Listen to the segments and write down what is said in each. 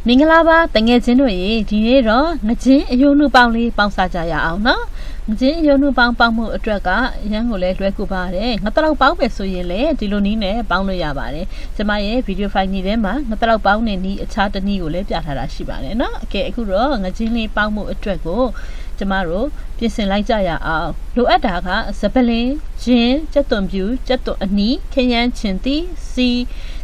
မင်္ဂလာပါတငယ်ချင်းတို့ရေဒီနေ့တော့ငချင်းအယုံနှုပေါင်းလေးပေါင်းစားကြရအောင်နော်ငချင်းအယုံနှုပေါင်းမှုအတွက်ကရန်ကိုလည်းလွယ်ကူပါတယ်ငါတလောက်ပေါင်းပဲဆိုရင်လေဒီလိုနည်းနဲ့ပေါင်းလို့ရပါတယ်ကျမရဲ့ဗီဒီယိုဖိုင်ကြီးထဲမှာငါတလောက်ပေါင်းတဲ့နည်းအခြားတစ်နည်းကိုလည်းပြထားတာရှိပါတယ်နော်โอเคအခုတော့ငချင်းလေးပေါင်းမှုအတွက်ကိုကျမတို့ပြင်ဆင်လိုက်ကြရအောင်လိုအပ်တာကစပလင်းဂျင်းကြက်သွန်ပြူကြက်သွန်အနီးခရမ်းချင်တီစီ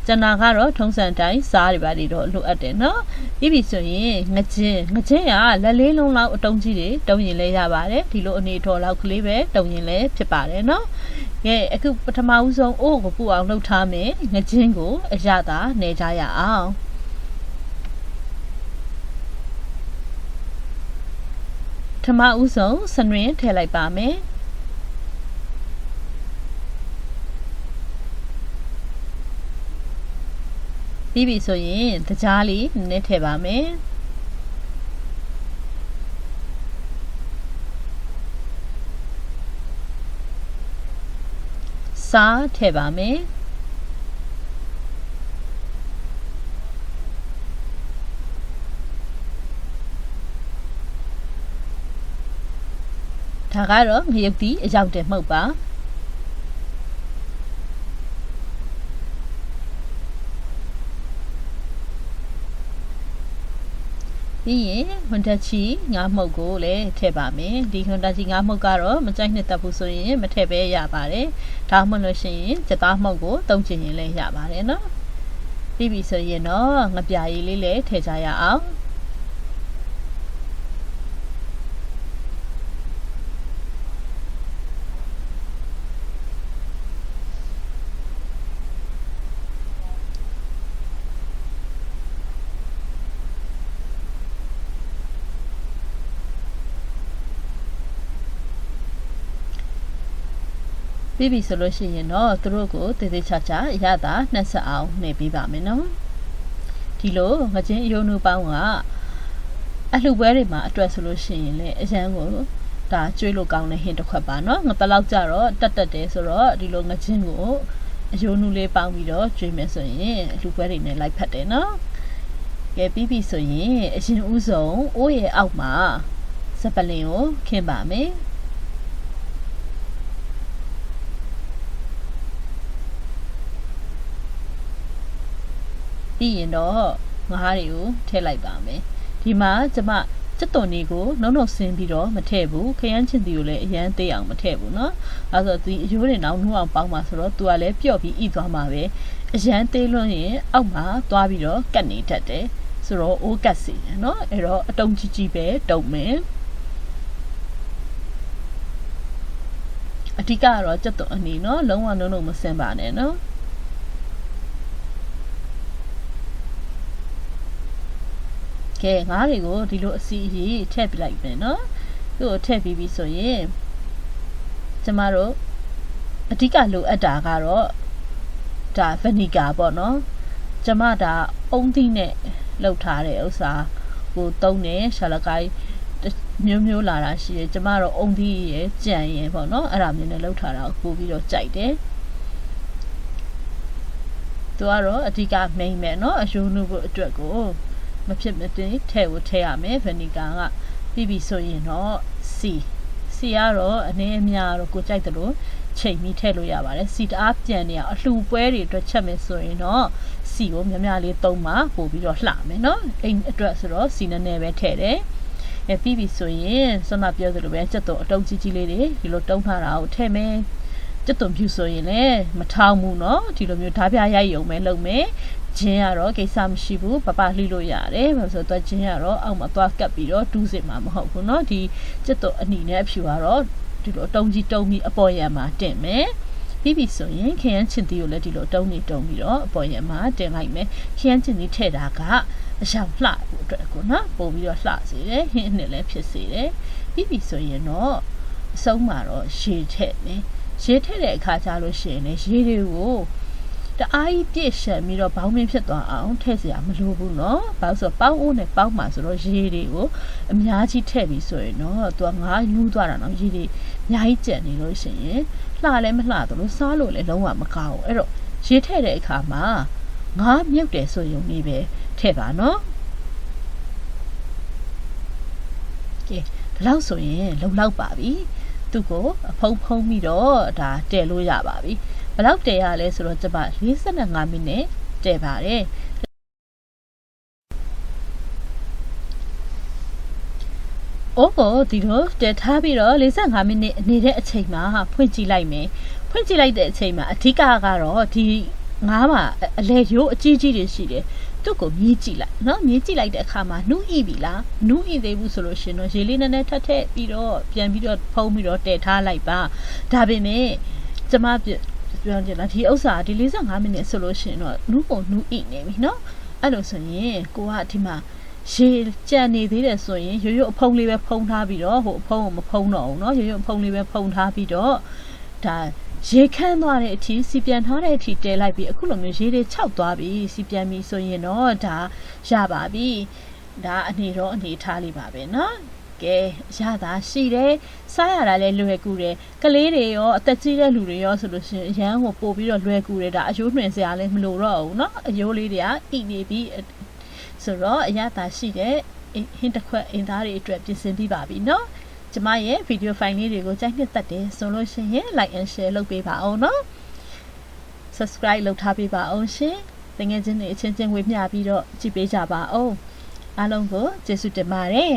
ကျန်တာကတော့ထုံးစံတိုင်းစားတွေပါတွေတော့လိုအပ်တယ်နော်ပြီးပြီဆိုရင်ငချင်းကလက်လေးလုံးလောက်အတုံးကြီးတွေတုံးရင်လဲရပါတယ်ဒီလိုအနေထော်လောက်ကလေးပဲတုံးရင်လဲဖြစ်ပါတယ်နော်ကဲအခုပထမဦးဆုံးအိုးကိုပူအောင်လှုပ်ထားမယ်ငချင်းကိုအရသာနေကြရအောင်ပထမဦးဆုံးစနွင်းထည့်လိုက်ပါမယ်ပြီးပြီဆိုရင်တကြားလေးနည်းနည်းထည့်ပါမယ်စားထည့်ပါမယ်ဒါကတော့ငရုတ်တီအရောက်တယ်မဟုတ်ပါပြီးရင်ဟွန်တက်ချီငါးမှုတ်ကိုလည်းထည့်ပါမယ်ဒီဟွန်တက်ချီငါးမှုတ်ကတော့မကြိုက်နှစ်သက်ဘူးဆိုရင်မထည့်ပဲရပါတယ်ဒါမှမဟုတ်လို့ရှိရင်ကြက်သားမှုတ်ကိုတုံးချင်ရင်လည်းရပါတယ်နော်ပြီးပြီဆိုရင်တော့ငပြာရည်လေးလည်းထည့်ကြရအောင်ပြီးပြီဆိုလို့ရှိရင်တော့သူတို့ကိုတည်တည်ချာချာရတာနှက်ဆက်အောင်နှိပ်ပေးပါမယ်နော်ဒီလိုငချင်းအယုံနှုပေါင်းကအလှပွဲတွေမှာအတွက်ဆိုလို့ရှိရင်လည်းအရန်ကိုဒါကျွေးလို့ကောင်းတဲ့ဟင်းတစ်ခွက်ပါနော်ငပလောက်ကြတော့တက်တယ်ဆိုတော့ဒီလိုငချင်းကိုအယုံနှုလေးပေါင်းပြီးတော့ကျွေးမယ်ဆိုရင်အလှပွဲတွေနဲ့လိုက်ဖက်တယ်နော်ကဲပြီးပြီဆိုရင်အရင်ဦးဆုံးအိုးရဲ့အောက်မှာစပလင်ကိုခင်းပါမယ်ပြီးရင်တော့ငါးတွေကိုထည့်လိုက်ပါမယ်ဒီမှာကျမစက်သွန်တွေကိုနှုတ်ဆင်းပြီးတော့မထည့်ဘူးခရမ်းချင်တီကိုလည်းအရန်သေးအောင်မထည့်ဘူးเนาะအဲဆိုဒီအယိုးတွေနောက်နှုတ်အောင်ပေါင်းပါဆိုတော့သူကလည်းပျော့ပြီးဣသွားမှာပဲအရန်သေးလွန်းရင်အောက်မှာသွားပြီးတော့ကတ်နေတတ်တယ်ဆိုတော့အိုးကတ်စီเนาะအဲ့တော့အတုံးကြီးကြီးပဲတုံမယ်အဓိကကတော့စက်သွန်အနီเนาะလုံးဝနှုတ်မဆင်းပါနဲ့เนาะကဲငါးတွေကိုဒီလိုအစီအီထည့်ပြလိုက်မယ်နော်သူ့ကိုထည့်ပြီးပြီဆိုရင်ကျမတို့အဓိကလိုအပ်တာကတော့ဒါဗနီဂါပေါ့နော်ကျမဒါအုံးသီးနဲ့လောက်ထားတဲ့ဥစ္စာကိုတုံးတယ်ရှာလကိုင်းမျိုးလာတာရှိတယ်ကျမတို့အုံးသီးရယ်ကြံရယ်ပေါ့နော်အဲ့ဒါမျိုးနဲ့လောက်ထားတာကိုပို့ပြီးတော့ကြိုက်တယ်သူကတော့အဓိက main ပဲเนาะအယိုးနှုတ်ဖို့အတွက်ကိုမဖြစ်မတင်ထည့်ကိုထည့်ရမယ်ဗနီဂါကပြီးပြီဆိုရင်တော့စီကတော့အနည်းအများတော့ကိုကြိုက်တယ်လို့ချိန်ပြီးထည့်လို့ရပါတယ်စီတအားပြန်နေအောင်အလှပွဲတွေအတွက်ချက်မယ်ဆိုရင်တော့စီကိုများများလေးသုံးပါပို့ပြီးတော့လှမယ်เนาะအိမ်အတွက်ဆိုတော့စီနည်းနည်းပဲထည့်တယ်ပြီးပြီဆိုရင်ဆွမ်းမပြောသလိုပဲစက်သွန်အတုံးကြီးကြီးလေးတွေဒီလိုတုံးထားတာကိုထည့်မယ်စက်သွန်ဖြူဆိုရင်လည်းမထောင်ဘူးเนาะဒီလိုမျိုးဓာပြရိုက်ရုံပဲလုပ်မယ်ဂျင်းကတော့ကိစ္စမရှိဘူးပပလှိလို့ရတယ်ဘာလို့ဆိုတော့ဂျင်းကတော့အောက်မှာသွားကပ်ပြီးတော့တူးစင်မှာမဟုတ်ဘူးเนาะဒီစက်သွန်အနီနဲ့အဖြူကတော့ဒီလိုတုံးကြီးတုံးပြီးအပေါ်ရံမှာတင်မယ်ပြီးပြီဆိုရင်ခရမ်းချင်တီကိုလည်းဒီလိုတုံးနေတုံးပြီးတော့အပေါ်ရံမှာတင်လိုက်မယ်ခရမ်းချင်တီထည့်တာကအရောင်လှဖို့အတွက်ကိုနော်ပို့ပြီးတော့လှစေတယ်ဟင်းနဲ့လည်းဖြစ်စေတယ်ပြီးပြီဆိုရင်တော့အဆုံးမှာတော့ရေထည့်မယ်ရေထည့်တဲ့အခါကျလို့ရှိရင်လည်းရေတွေကိုတအားကြီးပြည့်ရှံပြီးတော့ဘောင်းမင်းဖြစ်သွားအောင်ထည့်စရာမလိုဘူးเนาะဘာလို့ဆိုပေါင်းအိုးနဲ့ပေါင်းမှဆိုတော့ရေတွေကိုအများကြီးထည့်ပြီးဆိုရင်တော့သူကငါးနူးသွားတာเนาะရေတွေအများကြီးကျန်နေလို့ရှိရင်လှလည်းမလှတော့လို့စားလို့လည်းလုံးဝမကောင်းဘူးအဲ့တော့ရေထည့်တဲ့အခါမှာငါးမြုပ်တယ်ဆိုရုံလေးပဲထည့်ပါเนาะ ကဲဒီလောက်ဆိုရင်လုံလောက်ပါပြီသူ့ကိုဖုံးပြီးတော့ဒါတဲလို့ရပါပြီဘယ်လောက်တဲရလဲဆိုတော့ကျမ45မိနစ်တဲပါတယ်အိုးကိုဒီလိုတဲထားပြီးတော့45မိနစ်နေတဲ့အချိန်မှာဖွင့်ကြည့်လိုက်မယ်ဖွင့်ကြည့်လိုက်တဲ့အချိန်မှာအဓိကကတော့ဒီငါးမှာအလဲရိုးအကြီးကြီးတွေရှိတယ်သူ့ကိုမြည်ကြည့်လိုက်နော်မြည်ကြည့်လိုက်တဲ့အခါမှာနူးဤပြီလားနူးဤသေးဘူးဆိုလို့ရှင်တော့ရေလေးနည်းနည်းထပ်ထည့်ပြီးတော့ပြန်ပြီးတော့ဖုံးပြီးတော့တည်ထားလိုက်ပါဒါပေမဲ့ကျမပြောချင်တာဒီဥစ္စာဒီ45မိနစ်ဆိုလို့ရှင်တော့နူးကိုနူးဤနေပြီနော်အဲ့လိုဆိုရင်ကိုကဒီမှာရေကြံနေသေးတယ်ဆိုရင်ရိုးရိုးအဖုံးလေးပဲဖုံးထားပြီးတော့ဟိုအဖုံးကိုမဖုံးတော့ဘူးเนาะရိုးရိုးအဖုံးလေးပဲဖုံးထားပြီးတော့ဒါရေခမ်းသွားတဲ့အထိစီပြန်ထားတဲ့အထိတဲလိုက်ပြီးအခုလိုမျိုးရေတွေခြောက်သွားပြီစီပြန်ပြီဆိုရင်တော့ဒါရပါပြီဒါအနေထားလေးပါပဲเนาะကဲရတာရှိတယ်စားရတာလည်းလွယ်ကူတယ်ကလေးတွေရောအသက်ကြီးတဲ့လူတွေရောဆိုလို့ရှိရင်အရန်ကိုပို့ပြီးတော့လွယ်ကူတယ်ဒါအယိုးနှွင်စရာလည်းမလိုတော့ဘူးเนาะအယိုးလေးတွေကဣနေပြီးဆိုတော့အရသာရှိတဲ့ဟင်းတစ်ခွက်အင်သားတွေအတွက်ပြင်ဆင်ပြီးပါပြီเนาะကျမရဲ့ဗီဒီယိုဖိုင်လေးတွေကိုကြိုက်နှစ်သက်တယ်ဆိုလို့ရှိရင် like and share လုပ်ပေးပါအောင်เนาะ subscribe လုပ်ထားပေးပါအောင်ရှင်တကယ်ချင်းတွေအချင်းချင်းဝေမျှပြီးတော့ကြည့်ပေးကြပါအောင်အားလုံးကိုကျေးဇူးတင်ပါတယ်